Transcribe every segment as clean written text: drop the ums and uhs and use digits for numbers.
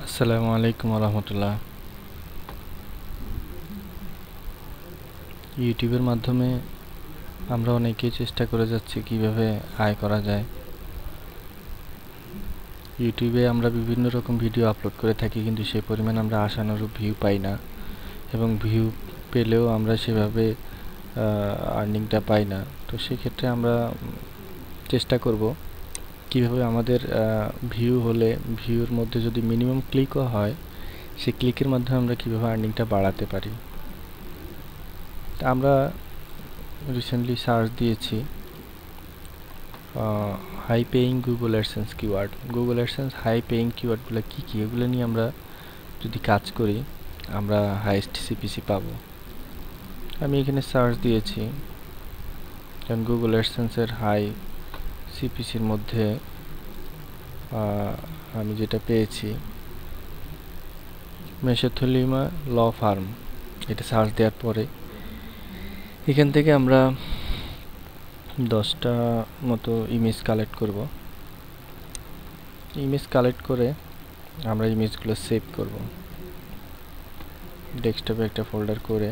আসসালামু আলাইকুম রহমতুল্লাহ। ইউটিউবের মাধ্যমে আমরা অনেকেই চেষ্টা করে যাচ্ছি কিভাবে আয় করা যায়। ইউটিউবে আমরা বিভিন্ন রকম ভিডিও আপলোড করে থাকি, কিন্তু সেই পরিমাণ আমরা আশানুরূপ ভিউ পাই না, এবং ভিউ পেলেও আমরা সেভাবে আর্নিংটা পাই না। তো সেক্ষেত্রে আমরা চেষ্টা করব কিভাবে আমাদের ভিউ হলে, ভিউর মধ্যে যদি মিনিমাম ক্লিকও হয়, সেই ক্লিকের মাধ্যমে আমরা কিভাবে আর্নিংটা বাড়াতে পারি। আমরা রিসেন্টলি সার্চ দিয়েছি high paying Google AdSense keyword. Google AdSense high paying কিওয়ার্ডগুলো কী কী, এগুলো নিয়ে আমরা যদি কাজ করি আমরা হাইয়েস্ট সিপিসি পাবো। আমি এখানে সার্চ দিয়েছি, কারণ গুগল অ্যাডসেন্সের হাই সিপিসির মধ্যে আমি যেটা পেয়েছি মেশোথেলিমা ল ফার্ম, এটা সার্চ দেওয়ার পরে এখান থেকে আমরা 10টা মতো ইমেজ কালেক্ট করব। ইমেজ কালেক্ট করে আমরা ইমেজগুলো সেভ করব ডেস্কটপে, একটা ফোল্ডার করে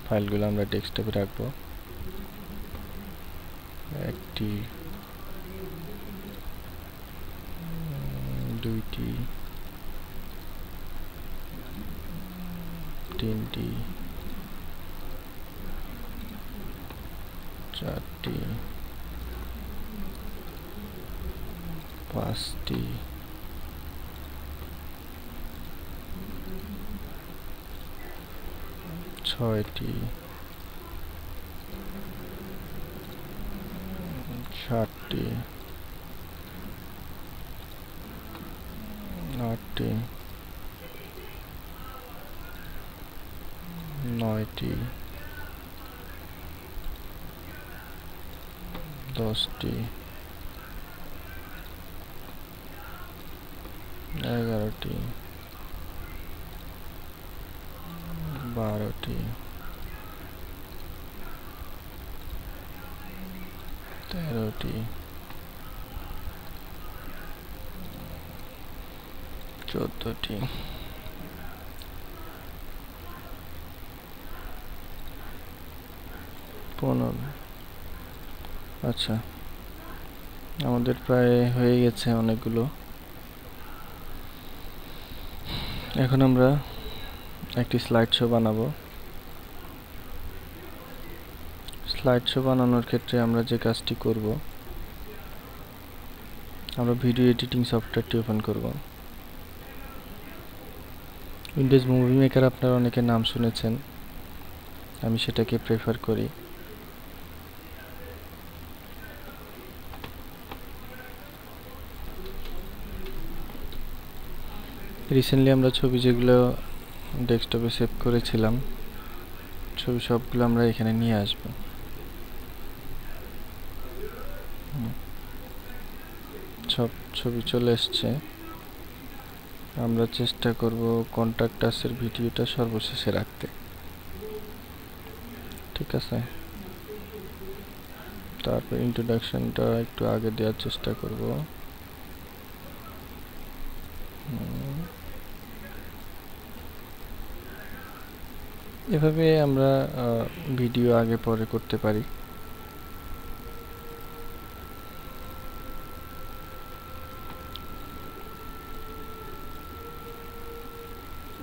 ফাইলগুলো আমরা ডেস্কটপে রাখবো। একটি, দুইটি, তিনটি, চারটি, পাঁচটি, ছয়টি, সাতটি, আটটি, নয়টি, 10টি, 11টি, 12টি, 13টি, 14টি, 15। আচ্ছা, আমাদের প্রায় হয়ে গেছে অনেকগুলো। এখন আমরা একটি স্লাইড শো বানাবো। স্লাইড শো বানানোর ক্ষেত্রে আমরা যে কাজটি করব, আমরা ভিডিও এডিটিং সফটওয়্যারটি ওপেন করব। উইন্ডোজ মুভি মেকার আপনারা অনেকে নাম শুনেছেন, আমি সেটাকে প্রেফার করি। রিসেন্টলি আমরা ছবি যেগুলো ডেস্কটপে সেভ করেছিলাম, ছবি সবগুলো আমরা এখানে নিয়ে আসব। সব ছবি চলে এসছে। আমরা চেষ্টা করব কন্টাক্ট আসের ভিডিওটা সর্বশেষে রাখতে, ঠিক আছে? তারপর ইন্ট্রোডাকশনটা একটু আগে দেওয়ার চেষ্টা করব। এভাবে আমরা ভিডিও আগে পরে করতে পারি।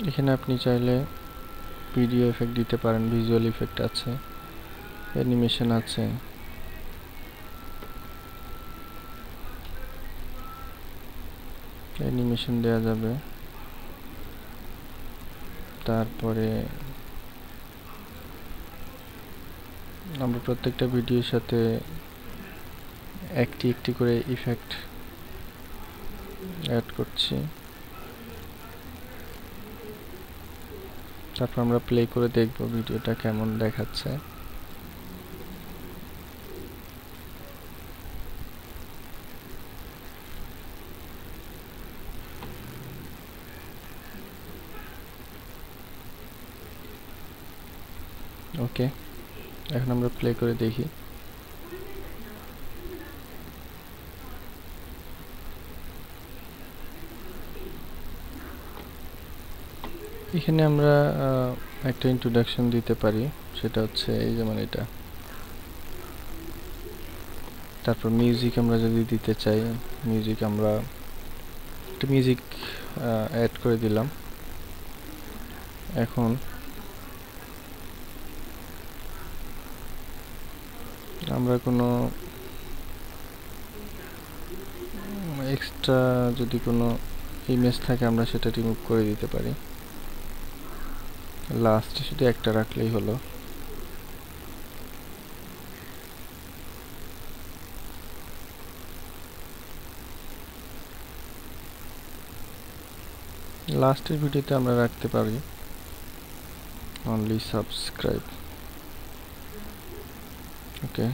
এখানে আপনি চাইলে ভিডিও এফেক্ট দিতে পারেন, ভিজুয়াল ইফেক্ট আছে, অ্যানিমেশন আছে। অ্যানিমেশন দেওয়া যাবে। তারপরে আমরা প্রত্যেকটা ভিডিওর সাথে একটি একটি করে ইফেক্ট অ্যাড করছি। তারপর আমরা প্লে করে দেখব ভিডিওটা কেমন দেখাচ্ছে। ওকে, এখন আমরা প্লে করে দেখি। এখানে আমরা একটা ইন্ট্রোডাকশন দিতে পারি, সেটা হচ্ছে এই যেমন এটা। তারপর মিউজিক আমরা যদি দিতে চাই, মিউজিক আমরা একটা মিউজিক অ্যাড করে দিলাম। এখন আমরা কোনো এক্সট্রা যদি কোনো ইমেজ থাকে আমরা সেটা রিমুভ করে দিতে পারি। লাস্টে শুধু একটা রাখলেই হলো। লাস্টের ভিডিওতে আমরা রাখতে পারি only subscribe. Okay,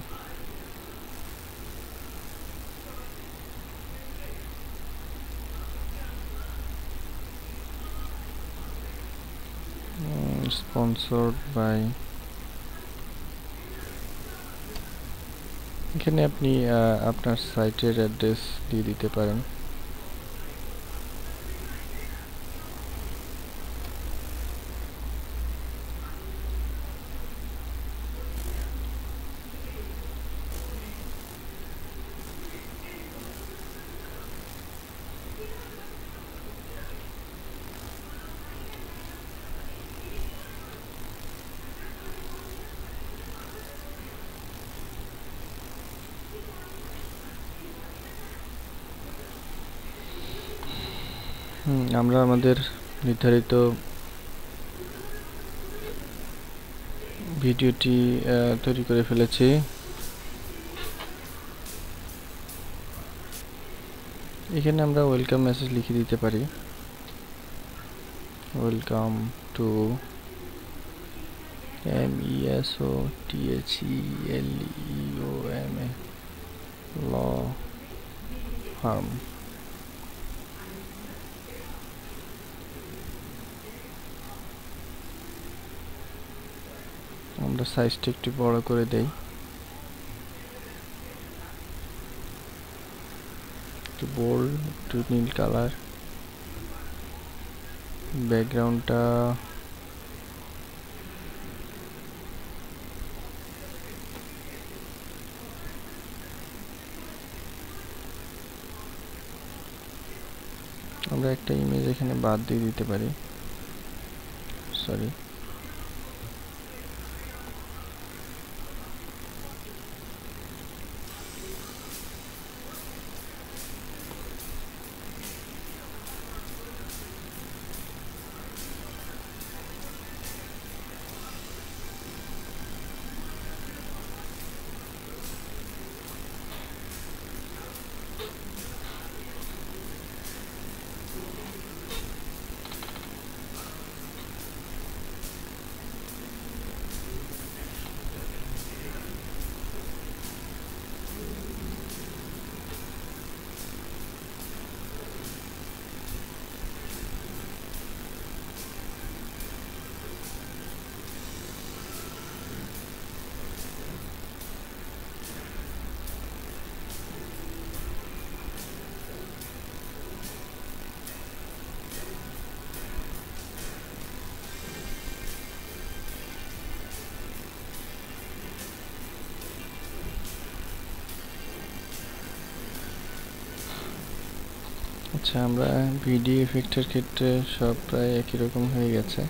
sponsored by. এখানে আপনি আপনার সাইটের অ্যাড্রেস দিয়ে দিতে পারেন। আমরা আমাদের নির্ধারিত ভিডিওটি তৈরি করে ফেলেছি। এখানে আমরা ওয়েলকাম মেসেজ লিখে দিতে পারি, welcome to MESOTHELEOMA law firm. আমরা সাইজটা একটু বড় করে দেই, একটু বোল্ড, একটু নীল কালার। ব্যাকগ্রাউন্ডটা আমরা একটা ইমেজ এখানে বাদ দিয়ে দিতে পারি, সরি। আচ্ছা, আমরা ভিডিও এফেক্টের ক্ষেত্রে সব প্রায় একই রকম হয়ে গেছে।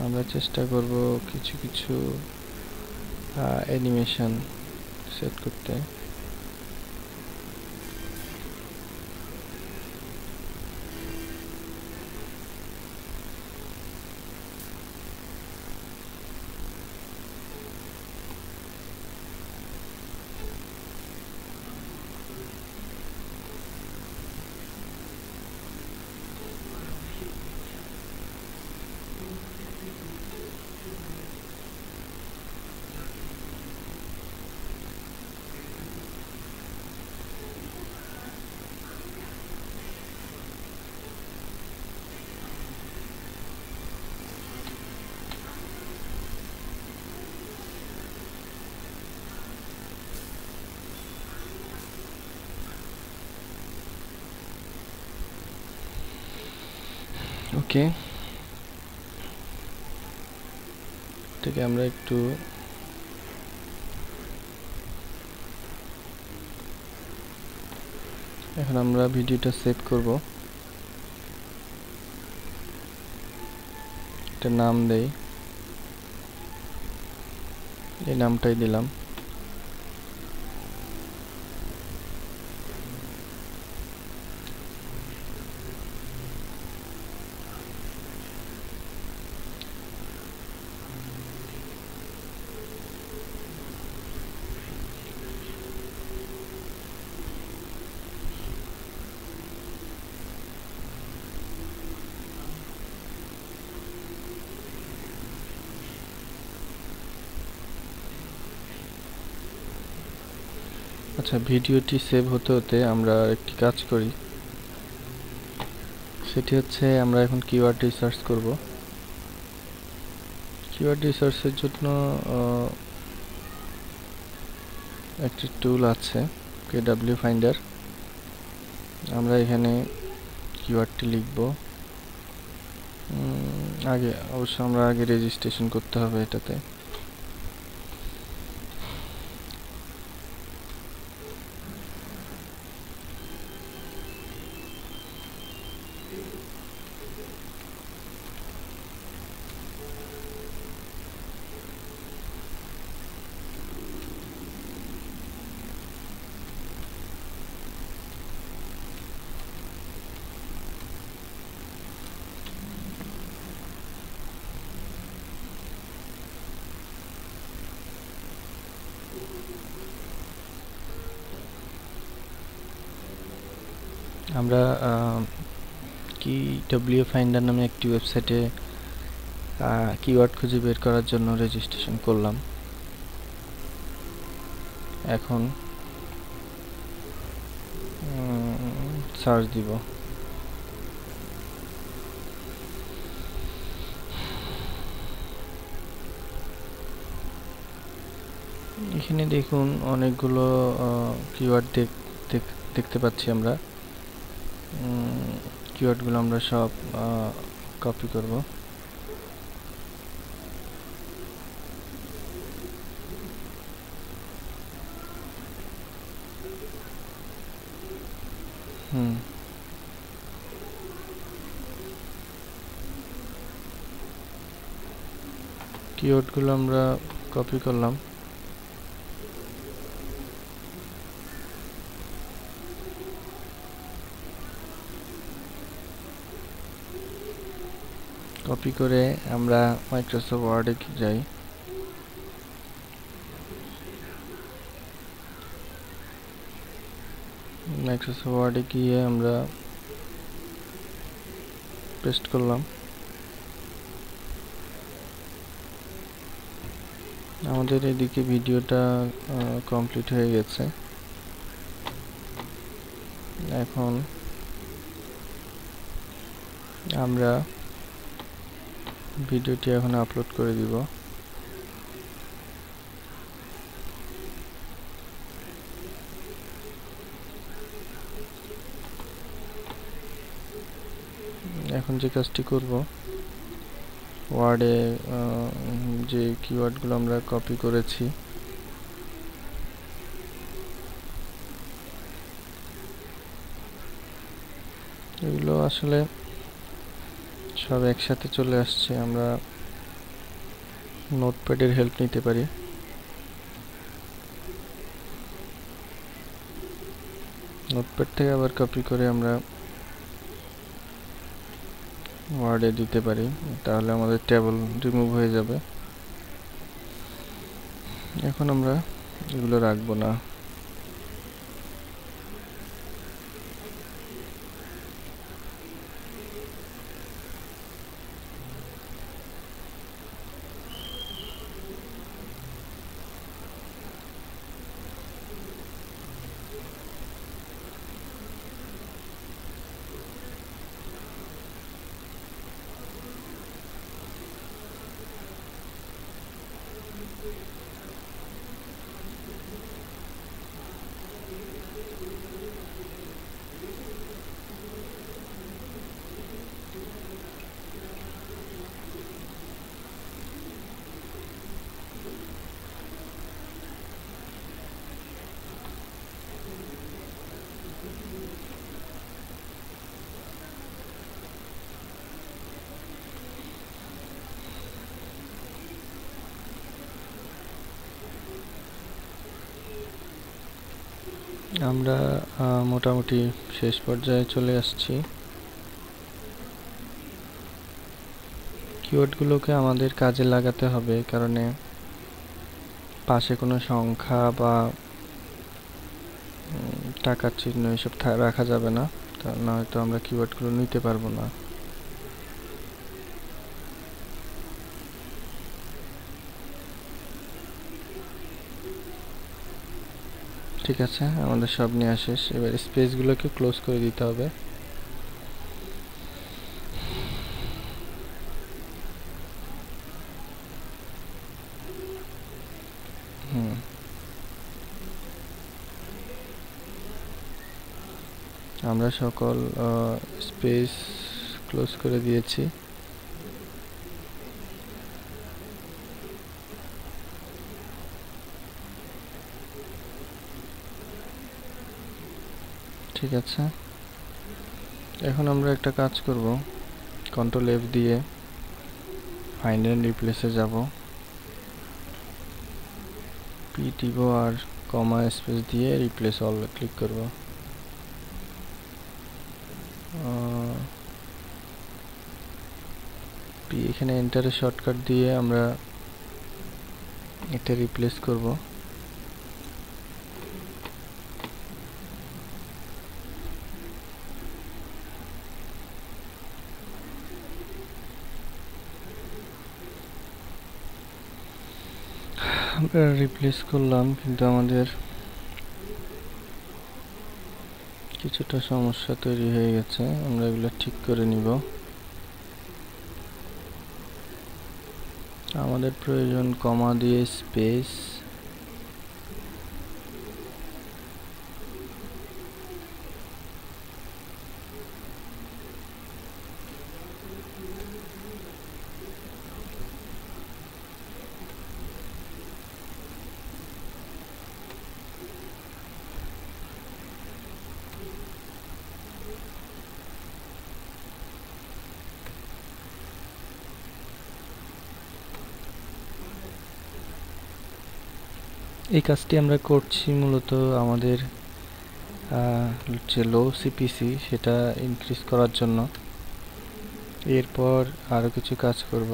আমরা চেষ্টা করব কিছু কিছু অ্যানিমেশন সেট করতে। ওকে, থেকে আমরা একটু এখন আমরা ভিডিওটা সেভ করব। একটা নাম দেই, এই নামটাই দিলাম। আচ্ছা, ভিডিওটি সেভ হতে হতে আমরা একটি কাজ করি, সেটি হচ্ছে আমরা এখন কিওয়ার্ড রিসার্চ করব। কিওয়ার্ড রিসার্চের জন্য একটি টুল আছে, KW ফাইন্ডার। আমরা এখানে কিওয়ার্ডটি লিখব। আগে অবশ্য আমরা আগে রেজিস্ট্রেশন করতে হবে এটাতে। আমরা KW ফাইন্ডার নামে একটি ওয়েবসাইটে কিওয়ার্ড খুঁজে বের করার জন্য রেজিস্ট্রেশন করলাম। এখন সার্চ দিব। এখানে দেখুন অনেকগুলো কিওয়ার্ড দেখতে পাচ্ছি আমরা। কিওয়ার্ডগুলো আমরা সব কপি করব। কিওয়ার্ডগুলো আমরা কপি করলাম। কপি করে আমরা মাইক্রোসফট ওয়ার্ডে যাই। মাইক্রোসফট ওয়ার্ডে গিয়ে আমরা পেস্ট করলাম। আমাদের এদিকে ভিডিওটা কমপ্লিট হয়ে গেছে। এখন আমরা ভিডিওটি এখন আপলোড করে দিব। এখন যে কাজটি করব, ওয়ার্ডে যে কিওয়ার্ডগুলো আমরা কপি করেছি এগুলো আসলে সব একসাথে চলে আসছে। আমরা নোটপ্যাডের হেল্প নিতে পারি। নোটপ্যাড থেকে আবার কপি করে আমরা ওয়ার্ডে দিতে পারি, তাহলে আমাদের টেবিল রিমুভ হয়ে যাবে। এখন আমরা এগুলো রাখবো না। আমরা মোটামুটি শেষ পর্যায়ে চলে আসছি। কিওয়ার্ডগুলোকে আমাদের কাজে লাগাতে হবে, কারণে পাশে কোনো সংখ্যা বা টাকার চিহ্ন এসব রাখা যাবে না, তা নয়তো আমরা কিওয়ার্ডগুলো নিতে পারবো না। ঠিক আছে, আমাদের সব নেওয়া শেষ। এবার স্পেসগুলোকে ক্লোজ করে দিতে হবে। আমরা সকল স্পেস ক্লোজ করে দিয়েছি। ঠিক আছে, এখন আমরা একটা কাজ করব, কন্ট্রোল F দিয়ে ফাইন্ড এন্ড রিপ্লেসে যাব, পি দিব আর কমা স্পেস দিয়ে রিপ্লেস অল ক্লিক করব। পি এখানে এন্টারের শর্টকাট দিয়ে আমরা এটা রিপ্লেস করব। আমরা রিপ্লেস করলাম, কিন্তু আমাদের কিছুটা সমস্যা তৈরি হয়ে গেছে, আমরা এগুলো ঠিক করে নিব। আমাদের প্রয়োজন কমা দিয়ে স্পেস, এই কাজটি আমরা করছি মূলত আমাদের যে লো সিপিসি সেটা ইনক্রিজ করার জন্য। এরপর আরও কিছু কাজ করব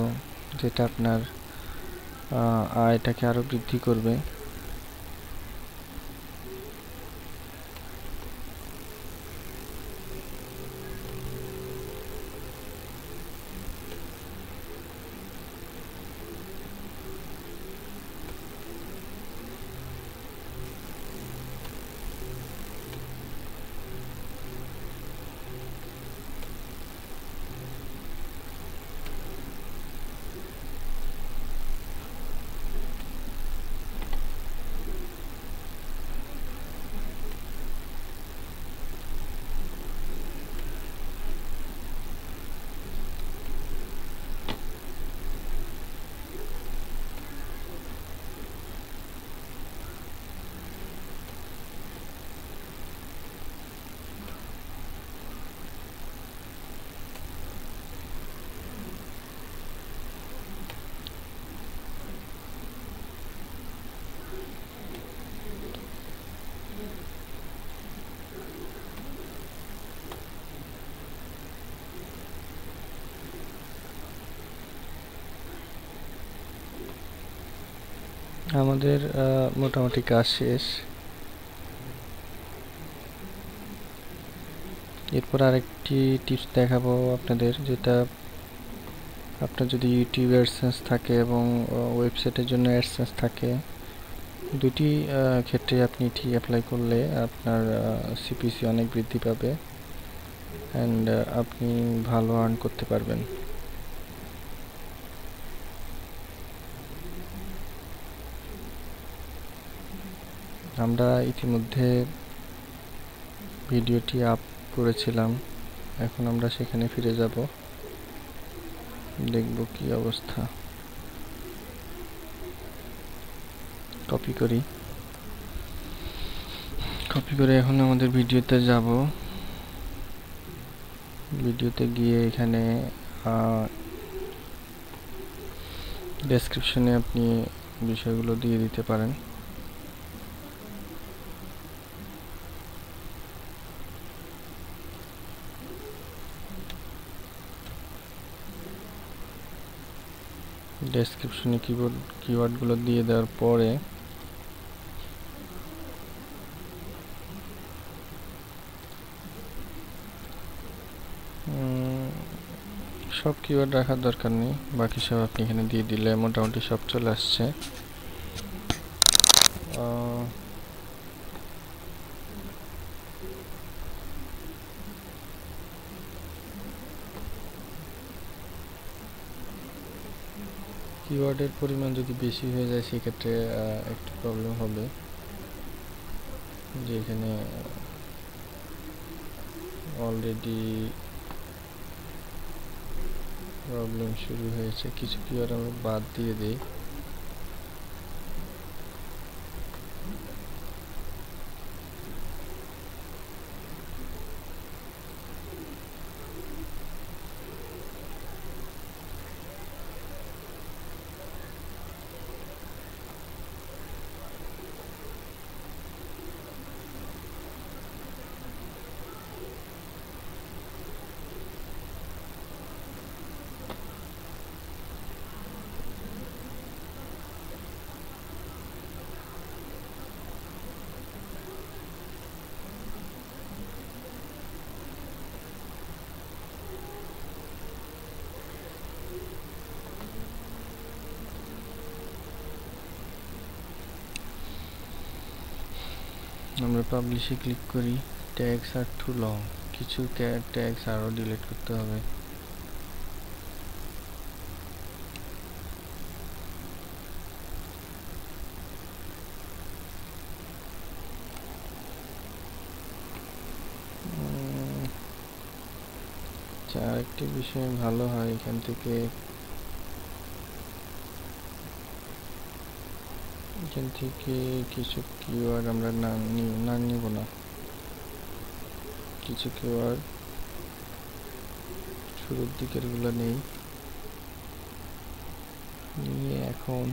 যেটা আপনার আয়টাকে আরও বৃদ্ধি করবে। আমাদের মোটামুটি কাজ শেষ। এরপর আরেকটি টিপস দেখাবো আপনাদের, যেটা আপনার যদি ইউটিউব অ্যাডসেন্স থাকে এবং ওয়েবসাইটের জন্য অ্যাডসেন্স থাকে, দুটি ক্ষেত্রে আপনি এটি অ্যাপ্লাই করলে আপনার সিপিসি অনেক বৃদ্ধি পাবে অ্যান্ড আপনি ভালো আর্ন করতে পারবেন। আমরা ইতিমধ্যে ভিডিওটি আপ করেছিলাম, এখন আমরা সেখানে ফিরে যাব, দেখব কি অবস্থা। কপি করি, কপি করে এখন আমাদের ভিডিওতে যাব। ভিডিওতে গিয়ে এখানে ডেসক্রিপশনে আপনি বিষয়গুলো দিয়ে দিতে পারেন। ডেসক্রিপশনে কিওয়ার্ডগুলো দিয়ে দেওয়ার পরে সব কিওয়ার্ড রাখার দরকার নেই, বাকি সব আপনি এখানে দিয়ে দিলে মোটামুটি সব চলে আসছে। কিওয়ার্ডের পরিমাণ যদি বেশি হয়ে যায় সেক্ষেত্রে একটু প্রবলেম হবে, যে এখানে অলরেডি প্রবলেম শুরু হয়েছে। কিছু কিওয়ার্ড আমরা বাদ দিয়ে দিই। আমরা পাবলিশে ক্লিক করি। ট্যাগস আর টু লং, কিছু ট্যাগস আরও ডিলিট করতে হবে। আরেকটি বিষয় ভালো হয়, এখান থেকে কিছু কিওয়ার্ড আমরা না নিব না। কিছু কিওয়ার্ড শুরুর দিকের গুলো নেই, নিয়ে এখন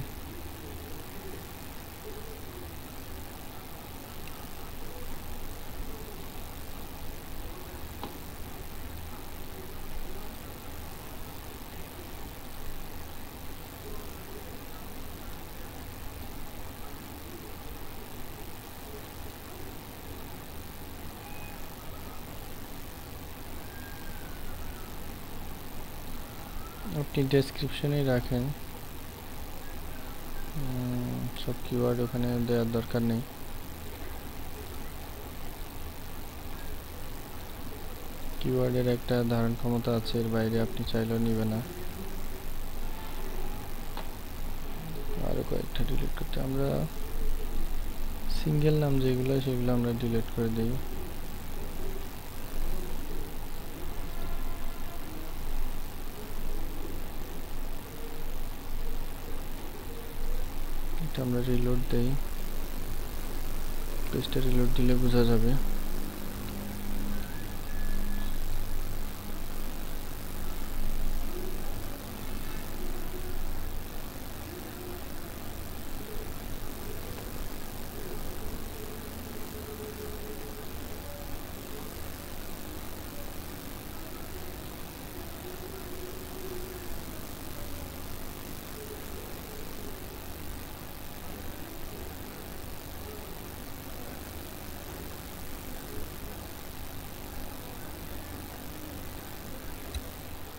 আপনি ডেসক্রিপশনেই রাখেন, সব কিওয়ার্ড ওখানে দেওয়ার দরকার নেই। কিওয়ার্ডের একটা ধারণ ক্ষমতা আছে, এর বাইরে আপনি চাইলেও নিবে না। আরো কয়েকটা ডিলিট করতে, আমরা সিঙ্গেল নাম যেগুলো সেগুলো আমরা ডিলিট করে দিই। এটা আমরা রিলোড দেই, পেজটা রিলোড দিলে বোঝা যাবে।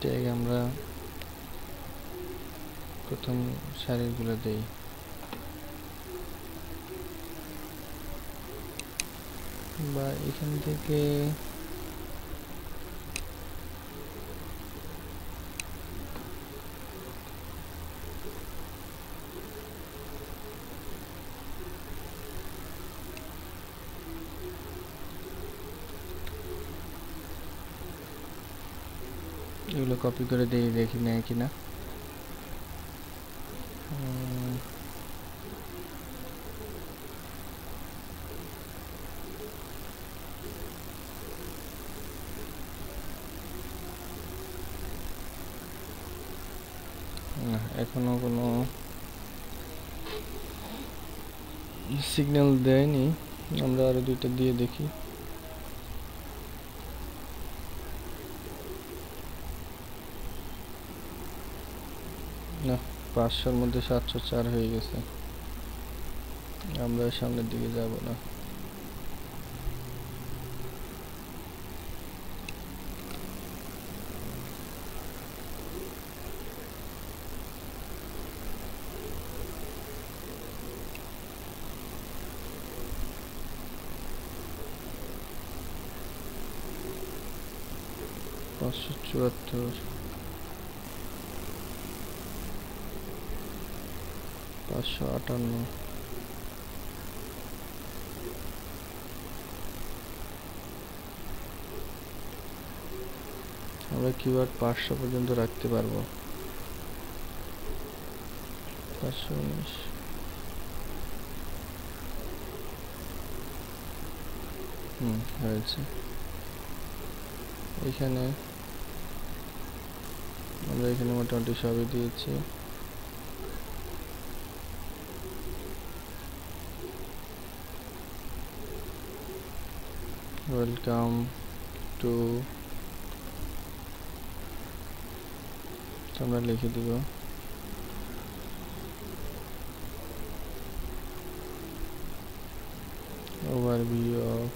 ট্যাগ আমরা প্রথম সারিগুলো দেই। বা এখান থেকে এগুলো কপি করে দিয়ে দেখি নেয় কিনা। না, এখনো কোনো সিগন্যাল দেয়নি। আমরা আরো দুইটা দিয়ে দেখি। না, 500-র মধ্যে 704 হয়ে গেছে। আমরা সামনের দিকে যাব না। পাঁচশো 558। আমরা কিওয়ার্ড 500 পর্যন্ত রাখতে পারবো। 519 হয়েছে। এখানে আমরা এখানে মোটামুটি সবই দিয়েছি। ওয়েলকাম টু, আমরা লিখে দিব ওভারভিউ অফ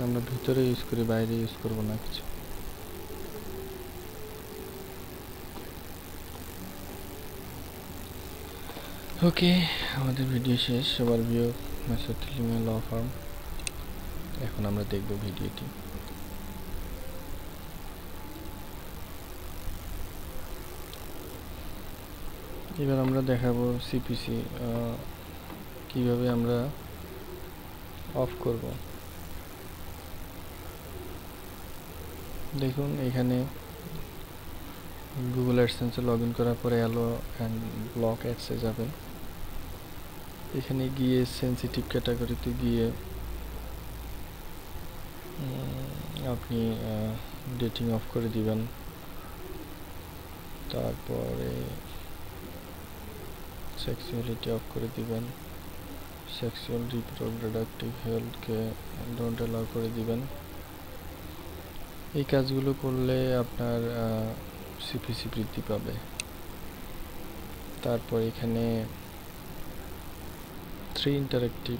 আমরা ভিতরে ইউজ করি, বাইরে ইউজ করব না কিছু। ওকে, আমাদের ভিডিও শেষ। Overview mesothelioma law firm. এখন আমরা দেখব ভিডিওটি। এবার আমরা দেখাবো সিপিসি কিভাবে আমরা অফ করব। দেখুন এখানে গুগল অ্যাডসেন্সে লগ ইন করার পরে অ্যালো অ্যান্ড ব্লক অ্যাডসে যাবেন। এখানে গিয়ে সেন্সিটিভ ক্যাটাগরিতে গিয়ে আপনি ডেটিং অফ করে দিবেন। তারপরে সেক্সুয়ালিটি অফ করে দিবেন। সেক্সুয়াল রিপ্রোডাক্টিভ হেলথকে ডোন্ট অ্যালাউ করে দিবেন। এই কাজগুলো করলে আপনার সিপিসি বৃদ্ধি পাবে। তারপর এখানে 3 ইন্টারেক্টিভ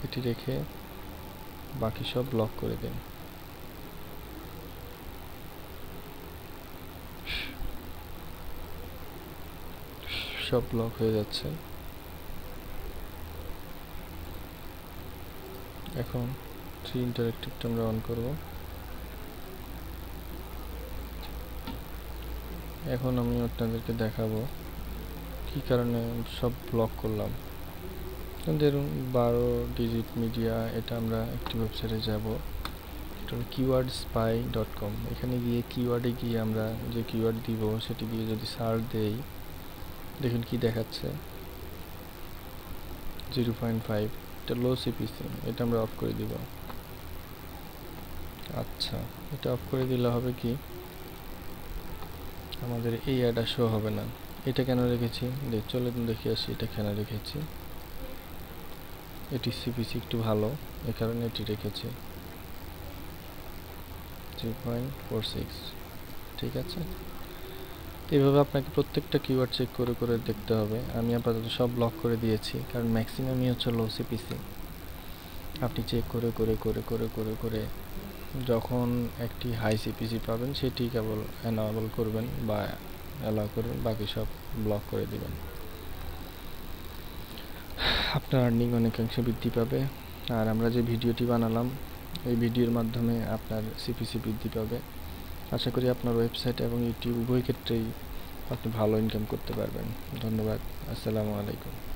এটি রেখে বাকি সব ব্লক করে দিন। সব ব্লক হয়ে যাচ্ছে। এখন 3 ইন্টারেক্টিভটা আমরা অন করব। এখন আমি আপনাদেরকে দেখাবো কি কারণে সব ব্লক করলাম। ধরুন 12 ডিজিট মিডিয়া, এটা আমরা একটি ওয়েবসাইটে যাব, এটা হলো keywordspy.com। এখানে গিয়ে কিওয়ার্ডে গিয়ে আমরা যে কিওয়ার্ড দিব সেটি দিয়ে যদি সার্চ দেই, দেখুন কি দেখাচ্ছে 0.5। এটা লো সিপিসি, এটা আমরা অফ করে দিব। আচ্ছা, এটা অফ করে দিলে হবে কি, আমাদের এই অ্যাডটা শো হবে না। এটা কেন রেখেছি চলে দেখে আসি। এটা কেন রেখেছি, এটি সিপিসি একটু ভালো, এই কারণে এটি রেখেছি 3.46। ঠিক আছে, এইভাবে আপনাকে প্রত্যেকটা কিওয়ার্ড চেক করে করে দেখতে হবে। আমি আপাতত সব ব্লক করে দিয়েছি, কারণ ম্যাক্সিমামই হচ্ছে লো সিপিসি। আপনি চেক করে করে করে করে করে করে যখন একটি হাই সিপিসি পাবেন সেটি কেবল এনাবল করবেন বা অ্যালাউ করবেন, বাকি সব ব্লক করে দিবেন। আপনার আর্নিং অনেকাংশে বৃদ্ধি পাবে। আর আমরা যে ভিডিওটি বানালাম এই ভিডিওর মাধ্যমে আপনার সিপিসি বৃদ্ধি পাবে। আশা করি আপনার ওয়েবসাইট এবং ইউটিউব উভয় ক্ষেত্রেই আপনি ভালো ইনকাম করতে পারবেন। ধন্যবাদ। আসসালামু আলাইকুম।